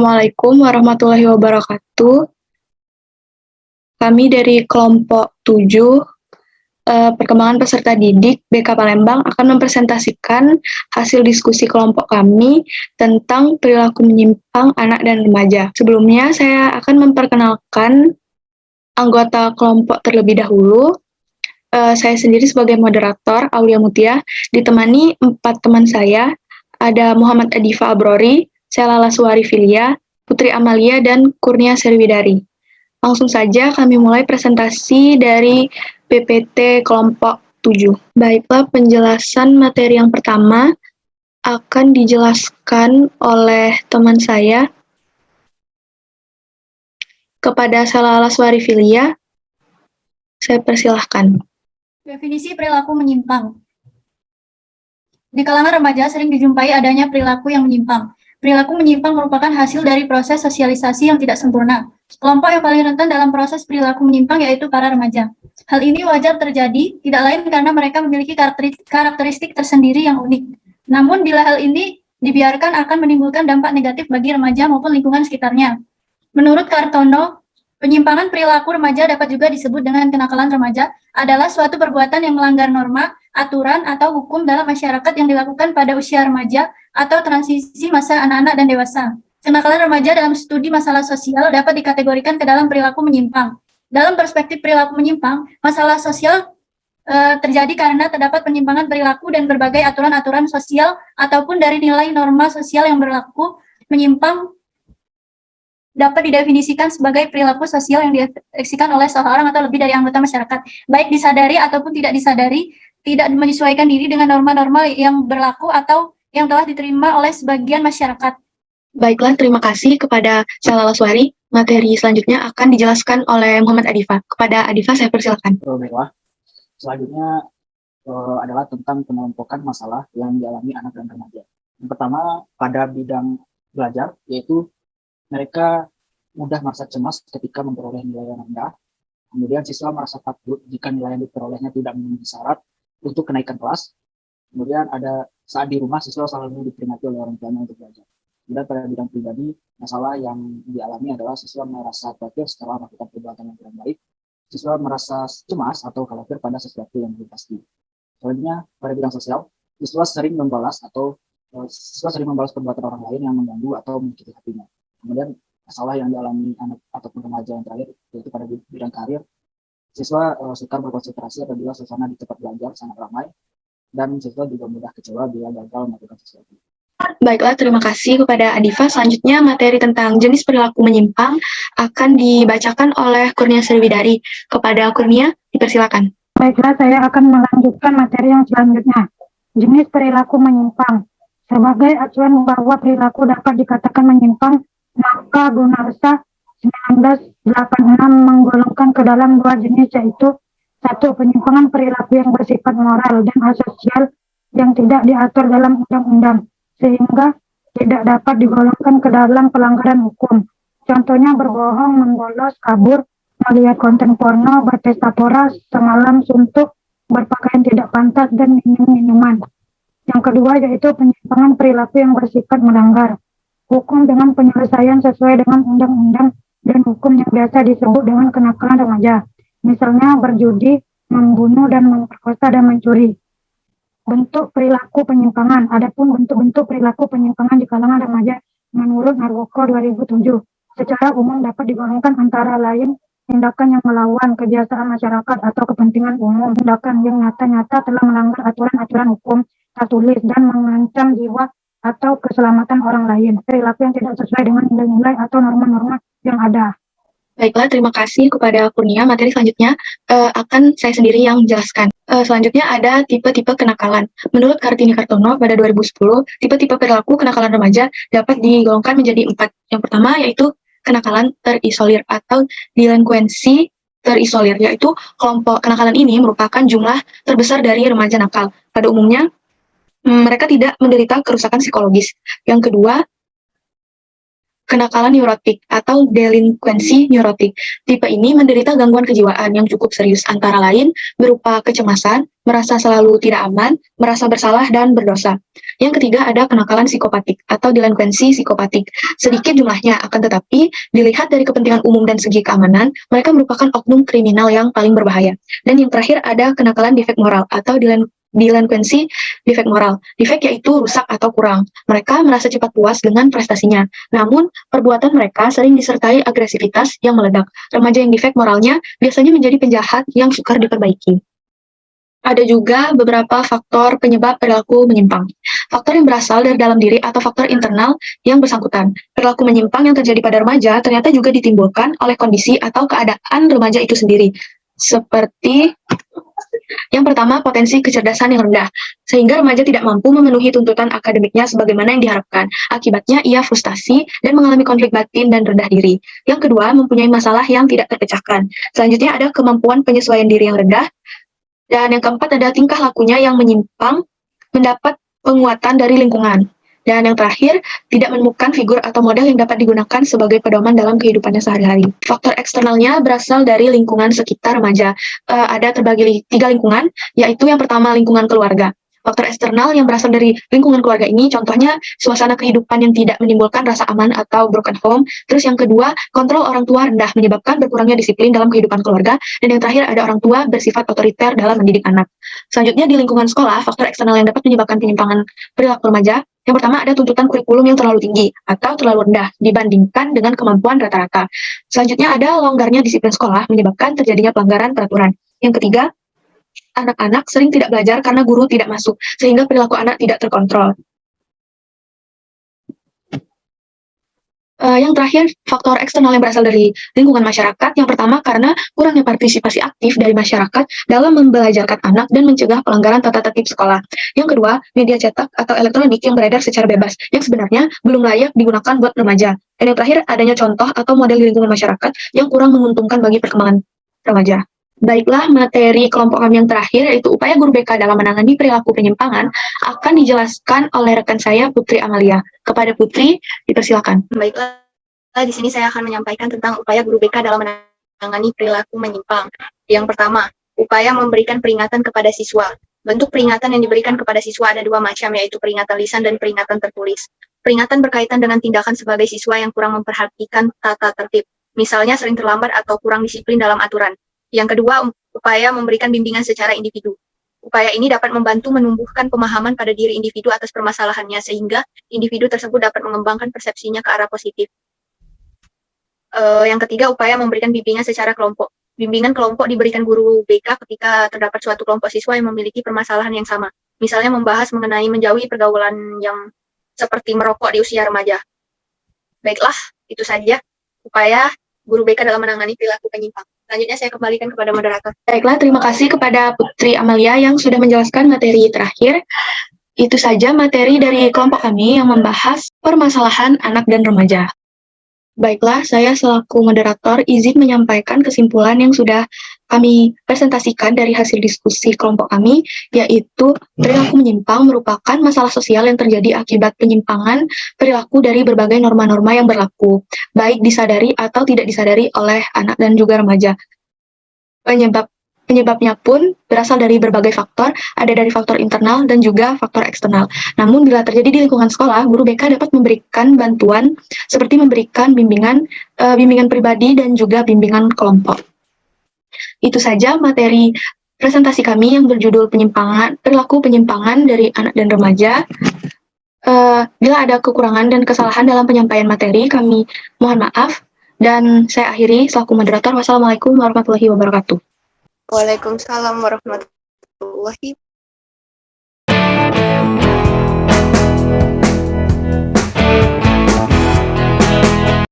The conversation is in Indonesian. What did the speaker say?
Assalamualaikum warahmatullahi wabarakatuh. Kami dari kelompok 7, perkembangan peserta didik BK Palembang akan mempresentasikan hasil diskusi kelompok kami tentang perilaku menyimpang anak dan remaja. Sebelumnya, saya akan memperkenalkan anggota kelompok terlebih dahulu. Saya sendiri sebagai moderator, Aulia Mutia, ditemani 4 teman saya, ada Muhammad Adifa Abrori, Selala Suwari Filia, Putri Amalia, dan Kurnia Serwidari. Langsung saja kami mulai presentasi dari PPT kelompok 7. Baiklah, penjelasan materi yang pertama akan dijelaskan oleh teman saya kepada Selala Suwari Filia. Saya persilahkan. Definisi perilaku menyimpang. Di kalangan remaja sering dijumpai adanya perilaku yang menyimpang. Perilaku menyimpang merupakan hasil dari proses sosialisasi yang tidak sempurna. Kelompok yang paling rentan dalam proses perilaku menyimpang yaitu para remaja. Hal ini wajar terjadi, tidak lain karena mereka memiliki karakteristik tersendiri yang unik. Namun bila hal ini dibiarkan akan menimbulkan dampak negatif bagi remaja maupun lingkungan sekitarnya. Menurut Kartono, penyimpangan perilaku remaja dapat juga disebut dengan kenakalan remaja adalah suatu perbuatan yang melanggar norma, aturan, atau hukum dalam masyarakat yang dilakukan pada usia remaja atau transisi masa anak-anak dan dewasa. Kenakalan remaja dalam studi masalah sosial dapat dikategorikan ke dalam perilaku menyimpang. Dalam perspektif perilaku menyimpang, masalah sosial terjadi karena terdapat penyimpangan perilaku dan berbagai aturan-aturan sosial ataupun dari nilai norma sosial yang berlaku. Menyimpang dapat didefinisikan sebagai perilaku sosial yang diekspresikan oleh seseorang atau lebih dari anggota masyarakat, baik disadari ataupun tidak disadari, tidak menyesuaikan diri dengan norma-norma yang berlaku atau yang telah diterima oleh sebagian masyarakat. Baiklah, terima kasih kepada Selala Suwari. Materi selanjutnya akan dijelaskan oleh Muhammad Adifa. Kepada Adifa, saya persilakan. Baiklah, selanjutnya adalah tentang pengelompokan masalah yang dialami anak dan remaja. Yang pertama, pada bidang belajar, yaitu mereka mudah merasa cemas ketika memperoleh nilai yang rendah. Kemudian siswa merasa takut jika nilai yang diperolehnya tidak memenuhi syarat untuk kenaikan kelas. Kemudian ada saat di rumah siswa selalu diperingati oleh orang tuanya untuk belajar. Dan pada bidang pribadi, masalah yang dialami adalah siswa merasa khawatir setelah melakukan perbuatan yang kurang baik. Siswa merasa cemas atau khawatir pada sesuatu yang belum pasti. Selanjutnya, pada bidang sosial, siswa sering membalas perbuatan orang lain yang mengganggu atau menyakiti hatinya. Kemudian masalah yang dialami anak ataupun remaja yang terakhir, yaitu pada bidang karir, siswa sukar berkonsentrasi apabila suasana di tempat belajar sangat ramai, dan siswa juga mudah kecewa bila gagal melakukan sesuatu. Baiklah, terima kasih kepada Adifa. Selanjutnya, materi tentang jenis perilaku menyimpang akan dibacakan oleh Kurnia Serwidari. Kepada Kurnia, dipersilakan. Baiklah, saya akan melanjutkan materi yang selanjutnya. Jenis perilaku menyimpang. Sebagai acuan bahwa perilaku dapat dikatakan menyimpang, maka Gunarsa 1986 menggolongkan ke dalam 2 jenis, yaitu 1. Penyimpangan perilaku yang bersifat moral dan asosial yang tidak diatur dalam undang-undang, sehingga tidak dapat digolongkan ke dalam pelanggaran hukum. Contohnya berbohong, membolos, kabur, melihat konten porno, berpesta pora semalam suntuk, berpakaian tidak pantas, dan minum minuman. Yang kedua yaitu penyimpangan perilaku yang bersifat melanggar hukum dengan penyelesaian sesuai dengan undang-undang dan hukum yang biasa disebut dengan kenakalan remaja. Misalnya berjudi, membunuh dan memperkosa dan mencuri. Bentuk perilaku penyimpangan. Adapun bentuk-bentuk perilaku penyimpangan di kalangan remaja menurut Harwoko 2007 secara umum dapat digolongkan antara lain tindakan yang melawan kebiasaan masyarakat atau kepentingan umum, tindakan yang nyata-nyata telah melanggar aturan-aturan hukum tertulis dan mengancam jiwa atau keselamatan orang lain, perilaku yang tidak sesuai dengan nilai-nilai atau norma-norma yang ada. Baiklah, terima kasih kepada Kurnia. Materi selanjutnya akan saya sendiri yang jelaskan. Selanjutnya ada tipe-tipe kenakalan. Menurut Kartini Kartono pada 2010, tipe-tipe perilaku kenakalan remaja dapat digolongkan menjadi 4. Yang pertama yaitu kenakalan terisolir atau delinkuensi terisolir, yaitu kelompok kenakalan ini merupakan jumlah terbesar dari remaja nakal. Pada umumnya, mereka tidak menderita kerusakan psikologis. Yang kedua, kenakalan neurotik atau delinkuensi neurotik. Tipe ini menderita gangguan kejiwaan yang cukup serius, antara lain berupa kecemasan, merasa selalu tidak aman, merasa bersalah, dan berdosa. Yang ketiga ada kenakalan psikopatik atau delinkuensi psikopatik. Sedikit jumlahnya, akan tetapi dilihat dari kepentingan umum dan segi keamanan, mereka merupakan oknum kriminal yang paling berbahaya. Dan yang terakhir ada kenakalan defek moral atau delinkuensi defek moral. Defek yaitu rusak atau kurang. Mereka merasa cepat puas dengan prestasinya. Namun, perbuatan mereka sering disertai agresivitas yang meledak. Remaja yang defek moralnya biasanya menjadi penjahat yang sukar diperbaiki. Ada juga beberapa faktor penyebab perilaku menyimpang. Faktor yang berasal dari dalam diri atau faktor internal yang bersangkutan. Perilaku menyimpang yang terjadi pada remaja ternyata juga ditimbulkan oleh kondisi atau keadaan remaja itu sendiri. Seperti yang pertama, potensi kecerdasan yang rendah, sehingga remaja tidak mampu memenuhi tuntutan akademiknya sebagaimana yang diharapkan. Akibatnya, ia frustasi dan mengalami konflik batin dan rendah diri. Yang kedua, mempunyai masalah yang tidak terpecahkan. Selanjutnya ada kemampuan penyesuaian diri yang rendah. Dan yang keempat ada tingkah lakunya yang menyimpang, mendapat penguatan dari lingkungan. Dan yang terakhir, tidak menemukan figur atau model yang dapat digunakan sebagai pedoman dalam kehidupannya sehari-hari. Faktor eksternalnya berasal dari lingkungan sekitar remaja. Ada terbagi 3 lingkungan, yaitu yang pertama lingkungan keluarga. Faktor eksternal yang berasal dari lingkungan keluarga ini, contohnya suasana kehidupan yang tidak menimbulkan rasa aman atau broken home. Terus yang kedua, kontrol orang tua rendah menyebabkan berkurangnya disiplin dalam kehidupan keluarga. Dan yang terakhir, ada orang tua bersifat otoriter dalam mendidik anak. Selanjutnya di lingkungan sekolah, faktor eksternal yang dapat menyebabkan penyimpangan perilaku remaja. Yang pertama ada tuntutan kurikulum yang terlalu tinggi atau terlalu rendah dibandingkan dengan kemampuan rata-rata. Selanjutnya ada longgarnya disiplin sekolah menyebabkan terjadinya pelanggaran peraturan. Yang ketiga, anak-anak sering tidak belajar karena guru tidak masuk, sehingga perilaku anak tidak terkontrol. Yang terakhir, faktor eksternal yang berasal dari lingkungan masyarakat. Yang pertama, karena kurangnya partisipasi aktif dari masyarakat dalam membelajarkan anak dan mencegah pelanggaran tata tertib sekolah. Yang kedua, media cetak atau elektronik yang beredar secara bebas, yang sebenarnya belum layak digunakan buat remaja. Dan yang terakhir, adanya contoh atau model di lingkungan masyarakat yang kurang menguntungkan bagi perkembangan remaja. Baiklah, materi kelompok kami yang terakhir, yaitu upaya guru BK dalam menangani perilaku penyimpangan, akan dijelaskan oleh rekan saya, Putri Amalia. Kepada Putri, dipersilakan. Baiklah, di sini saya akan menyampaikan tentang upaya guru BK dalam menangani perilaku menyimpang. Yang pertama, upaya memberikan peringatan kepada siswa. Bentuk peringatan yang diberikan kepada siswa ada 2 macam, yaitu peringatan lisan dan peringatan tertulis. Peringatan berkaitan dengan tindakan sebagai siswa yang kurang memperhatikan tata tertib, misalnya sering terlambat atau kurang disiplin dalam aturan. Yang kedua, upaya memberikan bimbingan secara individu. Upaya ini dapat membantu menumbuhkan pemahaman pada diri individu atas permasalahannya, sehingga individu tersebut dapat mengembangkan persepsinya ke arah positif. Yang ketiga, upaya memberikan bimbingan secara kelompok. Bimbingan kelompok diberikan guru BK ketika terdapat suatu kelompok siswa yang memiliki permasalahan yang sama. Misalnya membahas mengenai menjauhi pergaulan yang seperti merokok di usia remaja. Baiklah, itu saja upaya guru BK dalam menangani perilaku penyimpang. Selanjutnya saya kembalikan kepada moderator. Baiklah, terima kasih kepada Putri Amalia yang sudah menjelaskan materi terakhir. Itu saja materi dari kelompok kami yang membahas permasalahan anak dan remaja. Baiklah, saya selaku moderator izin menyampaikan kesimpulan yang sudah kami presentasikan dari hasil diskusi kelompok kami, yaitu perilaku menyimpang merupakan masalah sosial yang terjadi akibat penyimpangan perilaku dari berbagai norma-norma yang berlaku, baik disadari atau tidak disadari oleh anak dan juga remaja. Penyebabnya pun berasal dari berbagai faktor, ada dari faktor internal dan juga faktor eksternal. Namun bila terjadi di lingkungan sekolah, guru BK dapat memberikan bantuan seperti memberikan bimbingan pribadi dan juga bimbingan kelompok. Itu saja materi presentasi kami yang berjudul perilaku penyimpangan dari anak dan remaja. Bila ada kekurangan dan kesalahan dalam penyampaian materi, kami mohon maaf. Dan saya akhiri selaku moderator. Wassalamualaikum warahmatullahi wabarakatuh. Waalaikumsalam warahmatullahi